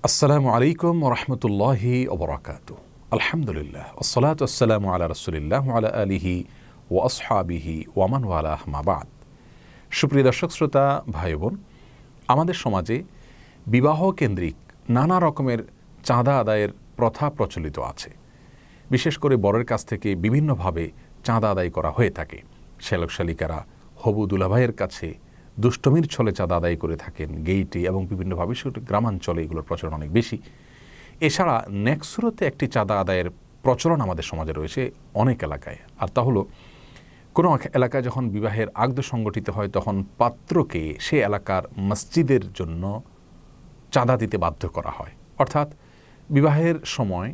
আসসালামু আলাইকুম ওরহমতুল্লাহি ওবরাকাতু। আলহামদুলিল্লাহ ওসসালাতু ওয়াসসালামু আলা রাসূলিল্লাহ ওয়া আলা আলিহি ওয়া আসহাবিহি ওয়া মান ওয়ালাহ মা বাদ। সুপ্রিয় দর্শক শ্রোতা ভাই বোন, আমাদের সমাজে বিবাহ কেন্দ্রিক নানা রকমের চাঁদা আদায়ের প্রথা প্রচলিত আছে। বিশেষ করে বরের কাছ থেকে বিভিন্নভাবে চাঁদা আদায় করা হয়ে থাকে। শ্যালক শালিকারা হবু দুলাভাইয়ের কাছে দুষ্টমির ছলে চাঁদা আদায় করে থাকেন গেইটে এবং বিভিন্নভাবে গ্রামাঞ্চলে এগুলোর প্রচলন অনেক বেশি। এছাড়া নেক্সুরতে একটি চাঁদা আদায়ের প্রচলন আমাদের সমাজে রয়েছে অনেক এলাকায়। আর তা হলো, কোনো এলাকায় যখন বিবাহের আগদ সংগঠিত হয় তখন পাত্রকে সে এলাকার মসজিদের জন্য চাঁদা দিতে বাধ্য করা হয়। অর্থাৎ বিবাহের সময়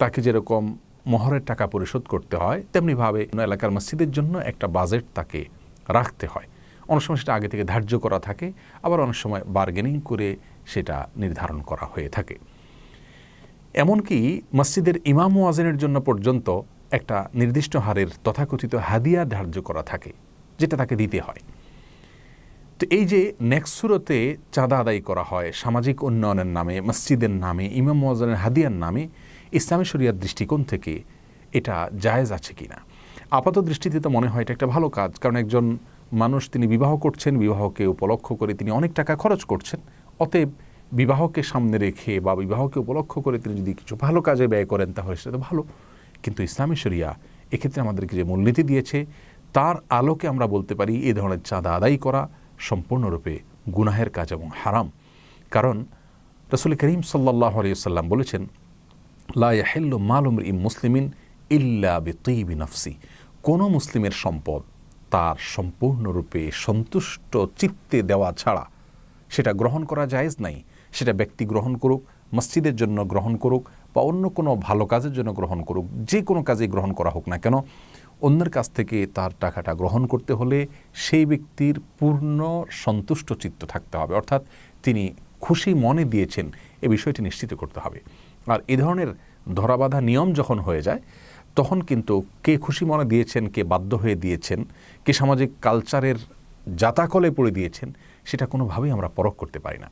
তাকে যেরকম মোহরের টাকা পরিশোধ করতে হয়, তেমনিভাবে এলাকার মসজিদের জন্য একটা বাজেট তাকে রাখতে হয়। অনেক সময় সেটা আগে থেকে ধার্য করা থাকে, আবার অনেক সময় বার্গেনিং করে সেটা নির্ধারণ করা হয়ে থাকে। এমনকি মসজিদের ইমাম মুয়াজ্জিনের জন্য পর্যন্ত একটা নির্দিষ্ট হারের তথাকথিত হাদিয়া ধার্য করা থাকে, যেটা তাকে দিতে হয়। তো এই যে নেক্সুরতে চাঁদা আদায় করা হয় সামাজিক উন্নয়নের নামে, মসজিদের নামে, ইমাম মুয়াজ্জিনের হাদিয়ার নামে, ইসলামী শরিয়ার দৃষ্টিকোণ থেকে এটা জায়েজ আছে কিনা? আপাত দৃষ্টিতে তো মনে হয় এটা একটা ভালো কাজ, কারণ একজন মানুষ তিনি বিবাহ করছেন, বিবাহকে উপলক্ষ করে তিনি অনেক টাকা খরচ করছেন। অতএব বিবাহকে সামনে রেখে বা বিবাহকে উপলক্ষ করে তিনি যদি কিছু ভালো কাজে ব্যয় করেন তাহলে সেটা তো ভালো। কিন্তু ইসলামী শরিয়া এক্ষেত্রে আমাদেরকে যে মূলনীতি দিয়েছে তার আলোকে আমরা বলতে পারি এই ধরনের চাঁদা আদায় করা সম্পূর্ণরূপে গুনাহের কাজ এবং হারাম। কারণ রাসূল করিম সাল্লাল্লাহু আলাইহি ওয়াসাল্লাম বলেছেন, লা ইয়াহিল্লু মালু ইমরিইন মুসলিমিন ইল্লা বিতিবি নফসি। কোনো মুসলিমের সম্পদ তার সম্পূর্ণরূপে সন্তুষ্ট চিত্তে দেওয়া ছাড়া সেটা গ্রহণ করা জায়েজ নাই। সেটা ব্যক্তি গ্রহণ করুক, মসজিদের জন্য গ্রহণ করুক বা অন্য কোনো ভালো কাজের জন্য গ্রহণ করুক, যে কোনো কাজে গ্রহণ করা হোক না কেন, অন্যের কাছ থেকে তার টাকাটা গ্রহণ করতে হলে সেই ব্যক্তির পূর্ণ সন্তুষ্ট চিত্ত থাকতে হবে। অর্থাৎ তিনি খুশি মনে দিয়েছেন এ বিষয়টি নিশ্চিত করতে হবে। আর এ ধরনের ধরাবাঁধা নিয়ম যখন হয়ে যায় তখন কিন্তু কে খুশি মনে দিয়েছেন, কে বাধ্য হয়ে দিয়েছেন, কে সামাজিক কালচারের জাতাকলে পড়ে দিয়েছেন, সেটা কোনোভাবেই আমরা পরখ করতে পারি না।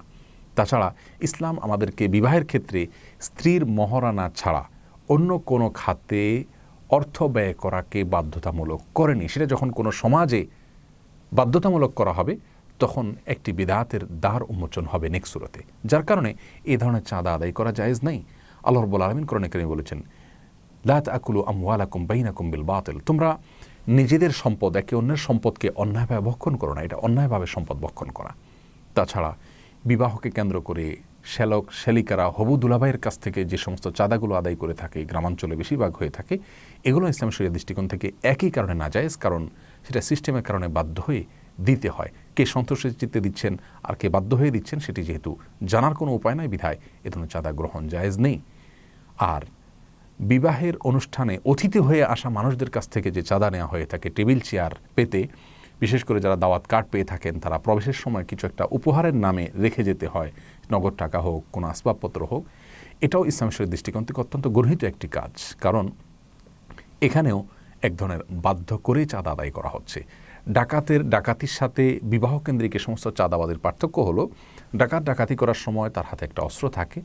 তাছাড়া ইসলাম আমাদেরকে বিবাহের ক্ষেত্রে স্ত্রীর মহারানা ছাড়া অন্য কোনো খাতে অর্থ ব্যয় করাকে বাধ্যতামূলক করেনি। সেটা যখন কোনো সমাজে বাধ্যতামূলক করা হবে তখন একটি বিদআতের দ্বার উন্মোচন হবে নেক্সুরতে, যার কারণে এই ধরনের চাঁদা আদায় করা জায়েজ নেই। আল্লাহ রাব্বুল আলামিন কোরআনে কারিমে বলেছেন, লা তাকুলু আমওয়ালাকুম বাইনাকুম বিল বাতিল। তোমরা নিজেদের সম্পদ একে অন্যের সম্পদকে অন্যায়ভাবে ভক্ষণ করো না, এটা অন্যায়ভাবে সম্পদ ভক্ষণ করা। তাছাড়া বিবাহকে কেন্দ্র করে শ্যালক শ্যালিকারা হবু দুলাভাইয়ের কাছ থেকে যে সমস্ত চাঁদাগুলো আদায় করে থাকে, গ্রামাঞ্চলে বেশিরভাগ হয়ে থাকে, এগুলো ইসলামী শরিয়ার দৃষ্টিকোণ থেকে একই কারণে নাজায়েজ। কারণ সেটা সিস্টেমের কারণে বাধ্য হয়ে দিতে হয়। কে সন্তুষ্টির চিত্তে দিচ্ছেন আর কে বাধ্য হয়ে দিচ্ছেন সেটি যেহেতু জানার কোনো উপায় নাই, বিধায় এ ধরনের চাঁদা গ্রহণ জায়েজ নেই। আর বিবাহের অনুষ্ঠানে অতিথি হয়ে আসা মানুষদের কাছ থেকে যে চাঁদা নেওয়া হয়ে থাকে টেবিল চেয়ার পেতে, বিশেষ করে যারা দাওয়াত কার্ড পেয়ে থাকেন তারা প্রবেশের সময় কিছু একটা উপহারের নামে রেখে যেতে হয়, নগদ টাকা হোক, কোনো আসবাবপত্র হোক, এটাও ইসলামী শরিয়ার দৃষ্টিকোণ থেকে অত্যন্ত গর্হিত একটি কাজ। কারণ এখানেও এক ধরনের বাধ্য করেই চাঁদা আদায় করা হচ্ছে। ডাকাতির সাথে বিবাহ কেন্দ্রিক সমস্ত চাঁদাবাদের পার্থক্য হলো, ডাকাতি করার সময় তার হাতে একটা অস্ত্র থাকে,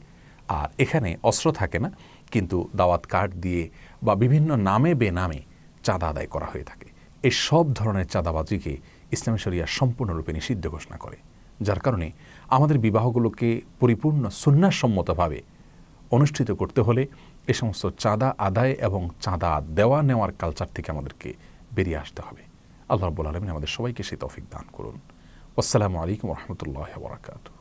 আর এখানে অস্ত্র থাকে না, কিন্তু দাওয়াত কার্ড দিয়ে বা বিভিন্ন নামে বেনামে চাঁদা আদায় করা হয়ে থাকে। এই সব ধরনের চাঁদাবাজিকে ইসলামী শরিয়া সম্পূর্ণরূপে নিষিদ্ধ ঘোষণা করে, যার কারণে আমাদের বিবাহগুলোকে পরিপূর্ণ সুন্নাহসম্মতভাবে অনুষ্ঠিত করতে হলে এ সমস্ত চাঁদা আদায় এবং চাঁদা দেওয়া নেওয়ার কালচার থেকে আমাদেরকে বেরিয়ে আসতে হবে। আল্লাহ রাব্বুল আলামিন আমাদের সবাইকে সেই তৌফিক দান করুন। আসসালামু আলাইকুম ওয়া রাহমাতুল্লাহি ওয়া বারাকাতুহু।